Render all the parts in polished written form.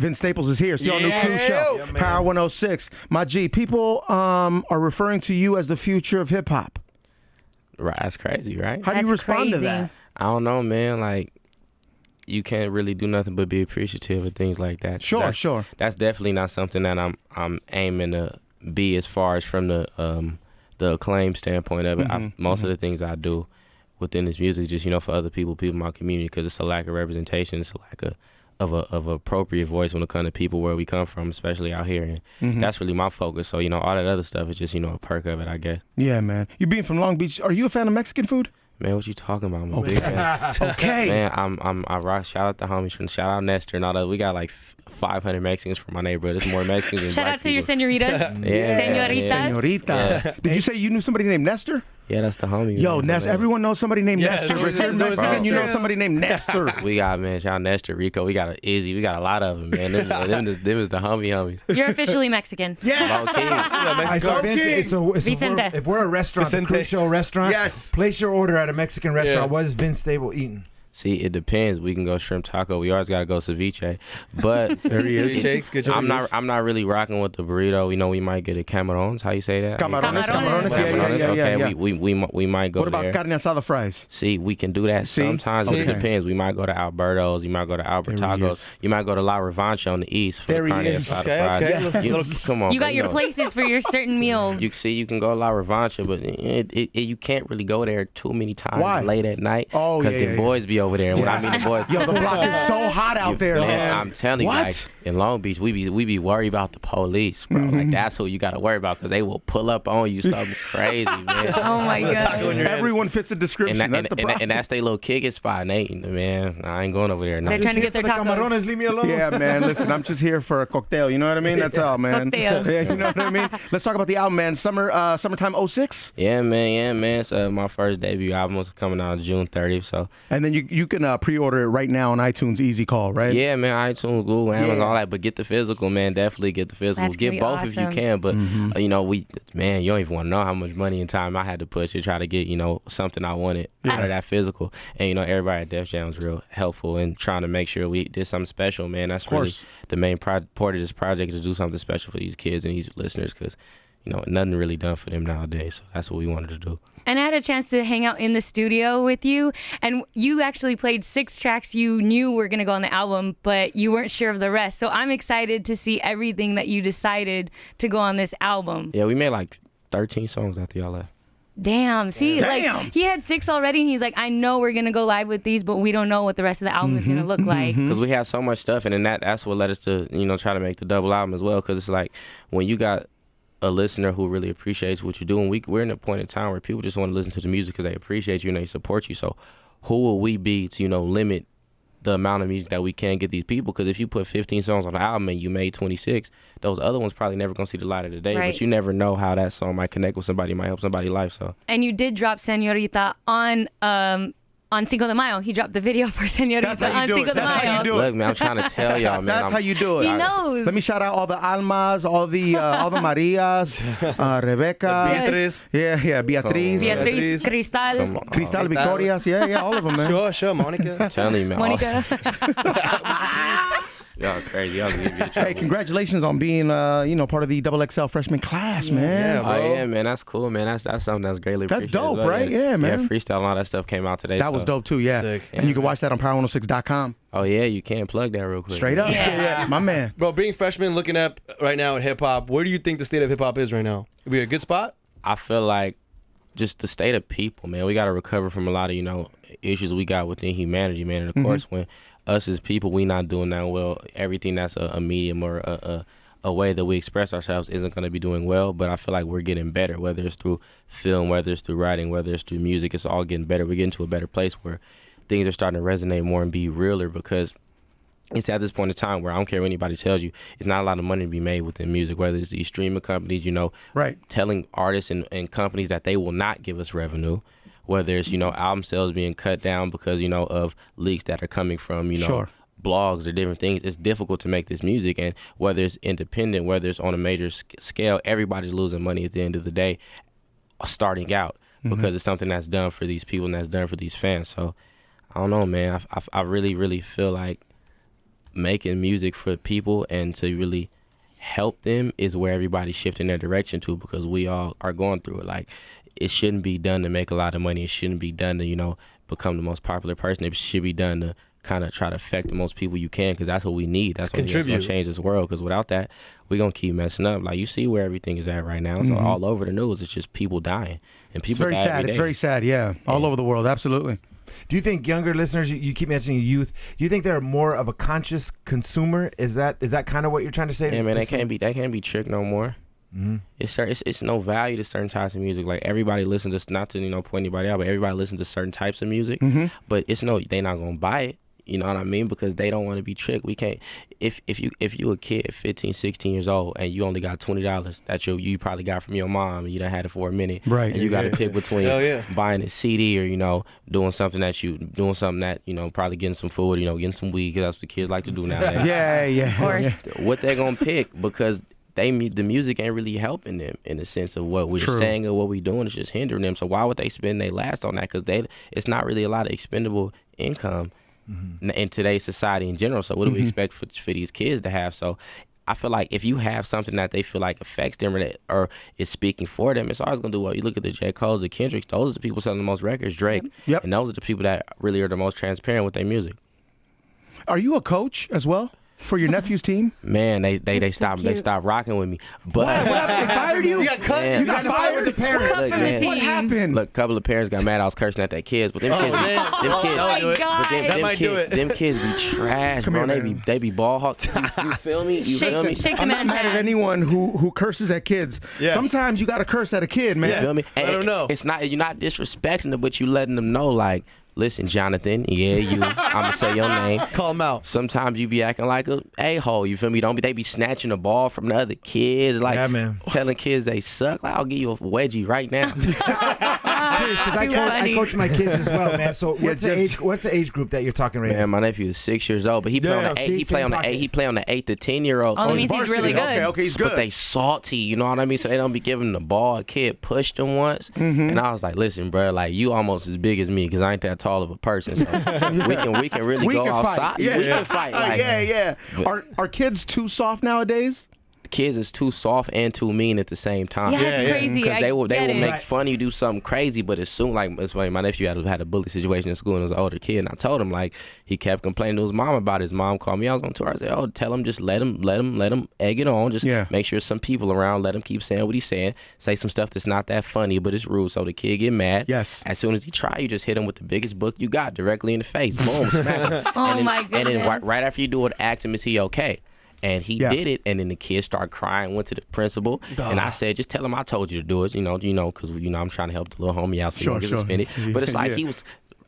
Vince Staples is here. It's the all-new Cruz Show, Power 106. My G, people are referring to you as the future of hip-hop. Right, that's crazy, right? How do you respond to that? I don't know, man. Like, you can't really do nothing but be appreciative of things like that. Sure. That's definitely not something that I'm aiming to be as far as from the acclaim standpoint of it. Most of the things I do within this music, just for other people in my community, because it's a lack of representation. It's a lack of appropriate voice when it comes to people where we come from, especially out here, and that's really my focus. So all that other stuff is just a perk of it, I guess. Yeah, man. You being from Long Beach, are you a fan of Mexican food? Man, what you talking about? I'm a big fan. Okay. Man, I rock. Shout out the homies, shout out Nestor and all that. We got like 500 Mexicans from my neighborhood. There's more Mexicans than Shout black out to people. your senoritas. Senoritas. Yeah. Did you say you knew somebody named Nestor? Yeah, that's the homie. Yo, Nestor. Everyone knows somebody named Nestor. If you're Mexican, you know somebody named Nestor. We got, man, shout out Nestor, Rico. We got Izzy. We got a lot of them, man. Them is the homies. You're officially Mexican. Yeah. If we're a restaurant, a Cruz Show restaurant, place your order at a Mexican restaurant. What is Vince Stable eating? See, it depends. We can go shrimp taco. We always gotta go ceviche, but there he is. Shakes, good I'm not really rocking with the burrito. We might get a camarones. How you say that? Camarones. Okay, we might go. What about carne asada fries? See, we can do that sometimes. It depends. We might go to Alberto's. You might go to Albert Tacos. You might go to La Revanche on the east for the carne asada fries. Come on, you got your places for your certain meals. You can go to La Revanche, but you can't really go there too many times late at night because the boys be over there. And when I mean the boys, yo, the block is so hot out there, man. I'm telling you, like in Long Beach, we be worried about the police, bro. Like that's who you got to worry about because they will pull up on you something crazy, man. Oh my god! Everyone fits the description. And that's the problem. And that's their little kicking spot. And man, I ain't going over there. They're trying to get their tacos. Leave me alone. Yeah, man. Listen, I'm just here for a cocktail. You know what I mean? That's all, man. Cocktail. Yeah, you know what I mean? Let's talk about the album, man. Summertime 06. Yeah, man. So my first debut album was coming out June 30th. So. And then you can pre-order it right now on iTunes. Easy call, right? Yeah, man. iTunes, Google, Amazon, all that. But get the physical, man. Definitely get the physical. That's get both awesome. if you can. But you don't even want to know how much money and time I had to put to try to get something I wanted out of that physical. And everybody at Def Jam was real helpful in trying to make sure we did something special, man. That's really the main part of this project, is to do something special for these kids and these listeners, because nothing really done for them nowadays. So that's what we wanted to do. And I had a chance to hang out in the studio with you, and you actually played 6 tracks you knew were going to go on the album, but you weren't sure of the rest. So I'm excited to see everything that you decided to go on this album. Yeah, we made like 13 songs after y'all left. Damn. See, like he had 6 already, and he's like, I know we're going to go live with these, but we don't know what the rest of the album is going to look like. Because we had so much stuff, and then that's what led us to, try to make the double album as well, because it's like when you got a listener who really appreciates what you're doing, we're in a point in time where people just want to listen to the music because they appreciate you and they support you. So who will we be to, limit the amount of music that we can get these people? Because if you put 15 songs on the album and you made 26, those other ones probably never going to see the light of the day. Right. But you never know how that song might connect with somebody, might help somebody's life. So. And you did drop Señorita on Cinco de Mayo. He dropped the video for Señorita on Cinco de Mayo. Look, man, I'm trying to tell y'all, man. That's how you do it. He knows. Let me shout out all the Almas, all the Marias, Rebecca, Beatriz. Yeah, Beatriz. Beatriz, Cristal, Victorias, yeah, all of them, man. Sure, Monica. I'm telling you, man. Monica. Y'all crazy. Y'all gonna get Hey, congratulations on being, part of the XXL freshman class, man. Yeah, bro. Oh yeah, man, that's cool, man. That's something that's greatly appreciated. That's dope, right? Yeah, man. Yeah, freestyle and all that stuff came out today. That was dope too, yeah. Sick. And you can watch that on power106.com. Oh yeah, you can plug that real quick. Straight up, Yeah. my man. Bro, being freshman, looking up right now at hip hop, where do you think the state of hip hop is right now? Would be a good spot? I feel like just the state of people, man. We got to recover from a lot of issues we got within humanity, man. And of course, when us as people, we not doing that well, everything that's a medium or a way that we express ourselves isn't going to be doing well. But I feel like we're getting better, whether it's through film, whether it's through writing, whether it's through music. It's all getting better. We're getting to a better place where things are starting to resonate more and be realer, because it's at this point in time where I don't care what anybody tells you, it's not a lot of money to be made within music, whether it's these streaming companies, right, telling artists and companies that they will not give us revenue, whether it's, album sales being cut down because, of leaks that are coming from, blogs or different things. It's difficult to make this music, and whether it's independent, whether it's on a major scale, everybody's losing money at the end of the day starting out because it's something that's done for these people and that's done for these fans. So I don't know, man. I really, really feel like making music for people and to really help them is where everybody's shifting their direction to, because we all are going through it. Like, it shouldn't be done to make a lot of money. It shouldn't be done to, you know, become the most popular person. It should be done to kind of try to affect the most people you can, because that's what we need. That's what's going to change this world, because without that, we're going to keep messing up. Like, you see where everything is at right now. So all over the news, it's just people dying. And people It's very sad. It's very sad, yeah. All over the world, absolutely. Do you think younger listeners, you keep mentioning youth, do you think they're more of a conscious consumer? Is that kind of what you're trying to say? Yeah, man, they can't be tricked no more. It's no value to certain types of music. Like, everybody listens to, not to, you know, point anybody out, but everybody listens to certain types of music. But they not gonna buy it. You know what I mean? Because they don't want to be tricked. We can't. If you a kid, 15, 16 years old, and you only got $20 that you probably got from your mom, and you done had it for a minute, right? And you got to pick between buying a CD or, you know, doing something that you know, probably getting some food, you know, getting some weed, because that's what the kids like to do nowadays. yeah. Of course. What they're gonna pick, because the music ain't really helping them in the sense of what we're saying or what we're doing. It's just hindering them. So why would they spend their last on that? Because it's not really a lot of expendable income in today's society in general. So what do we expect for these kids to have? So I feel like if you have something that they feel like affects them or is speaking for them, it's always going to do well. You look at the J. Cole's, the Kendricks, those are the people selling the most records, Drake. Yep. And those are the people that really are the most transparent with their music. Are you a coach as well for your nephew's team? Man, they stopped rocking with me. But They fired you? You got cut. You got fired with the parents. Look, man, What happened? Look, a couple of parents got mad I was cursing at their kids, but them kids, them kids be trash, bro. They be ball hawks. You feel me? Shake the I'm not man's mad at hand. anyone who curses at kids. Yeah. Sometimes you got to curse at a kid, man. You feel me? I don't know. It's not, you're not disrespecting them, but you letting them know, like, listen, Jonathan, I'm gonna say your name. Call him out. Sometimes you be acting like a a-hole, you feel me? They be snatching the ball from the other kids, like telling kids they suck. Like, I'll give you a wedgie right now. Because I coach my kids as well, man. So what's the age group that you're talking right now? Man, my nephew is 6 years old, but he play on the 8. He play on the 8 to 10-year-old. Oh, that means he's really good. Okay, he's good. But they salty, you know what I mean? So they don't be giving the ball. A kid pushed him once, and I was like, listen, bro, like, you almost as big as me, because I ain't that tall of a person. So we can really go outside. Yeah. We can fight. Like, yeah. Are kids too soft nowadays? Kids is too soft and too mean at the same time. Yeah, it's crazy. Because they will make it. fun of you do something crazy, but as soon, like, it's funny, my nephew had a bully situation in school, and it was an older kid, and I told him, like, he kept complaining to his mom about it. His mom called me. I was on tour. I said, oh, tell him, just let him egg it on. Just make sure some people around. Let him keep saying what he's saying. Say some stuff that's not that funny, but it's rude, so the kid get mad. Yes. As soon as he try, you just hit him with the biggest book you got directly in the face. Boom, smack him. My goodness. And then right after you do it, ask him, is he okay? And he did it, and then the kid started crying, went to the principal, and I said, just tell him I told you to do it, you know, because, I'm trying to help the little homie out so he don't get suspended. But it's like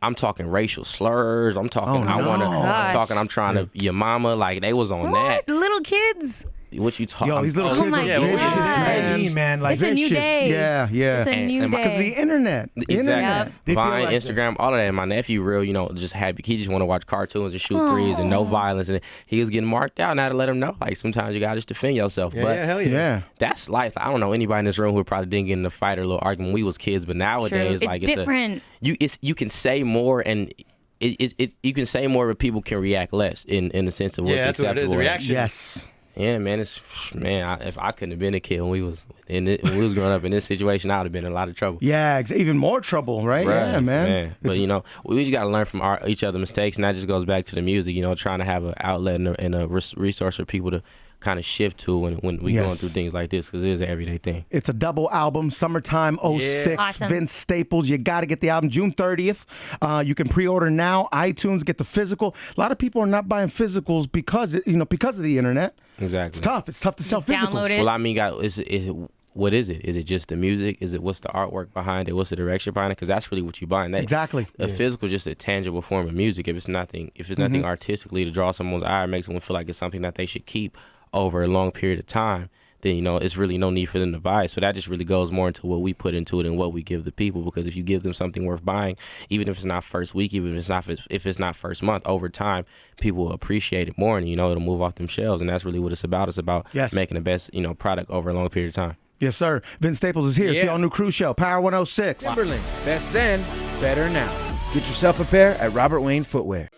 I'm talking racial slurs, I'm talking, I'm trying to, your mama, like, they was on that. Little kids. What you talking? Yo, these little kids my are vicious, God. man. Like, It's a new day. Yeah. It's a new day. Because the internet. Exactly. Vine, Instagram, all of that. And my nephew, just happy. He just want to watch cartoons and shoot threes and no violence. And he was getting marked out. Now to let him know, like, sometimes you got to just defend yourself. But hell yeah. That's life. I don't know anybody in this room who probably didn't get in a fight or a little argument when we was kids. But nowadays, True. like, it's different. You can say more and. You can say more, but people can react less in the sense of what's acceptable. What it is, the reaction. Yes. Yeah, man. If I couldn't have been a kid when we was growing up in this situation, I would have been in a lot of trouble. Yeah, even more trouble, right? Yeah, man. But we just got to learn from each other's mistakes, and that just goes back to the music. Trying to have an outlet and a resource for people to kind of shift to when we going through things like this, because it is an everyday thing. It's a double album, Summertime 06, Awesome. Vince Staples. You got to get the album June 30th. You can pre-order now, iTunes, get the physical. A lot of people are not buying physicals because of the internet. Exactly. It's tough. It's tough to sell physicals. Download it. Well, I mean, what is it? Is it just the music? Is it what's the artwork behind it? What's the direction behind it? Because that's really what you're buying. Exactly. A physical is just a tangible form of music. If it's nothing artistically to draw someone's eye or make someone feel like it's something that they should keep over a long period of time, then it's really no need for them to buy it. So that just really goes more into what we put into it and what we give the people. Because if you give them something worth buying, even if it's not first week, even if it's not first month, over time, people will appreciate it more, and it'll move off them shelves. And that's really what it's about. It's about making the best product over a long period of time. Yes, sir. Vince Staples is here. It's the all new Cruz Show, Power 106. Timberland, best then, better now. Get yourself a pair at Robert Wayne Footwear.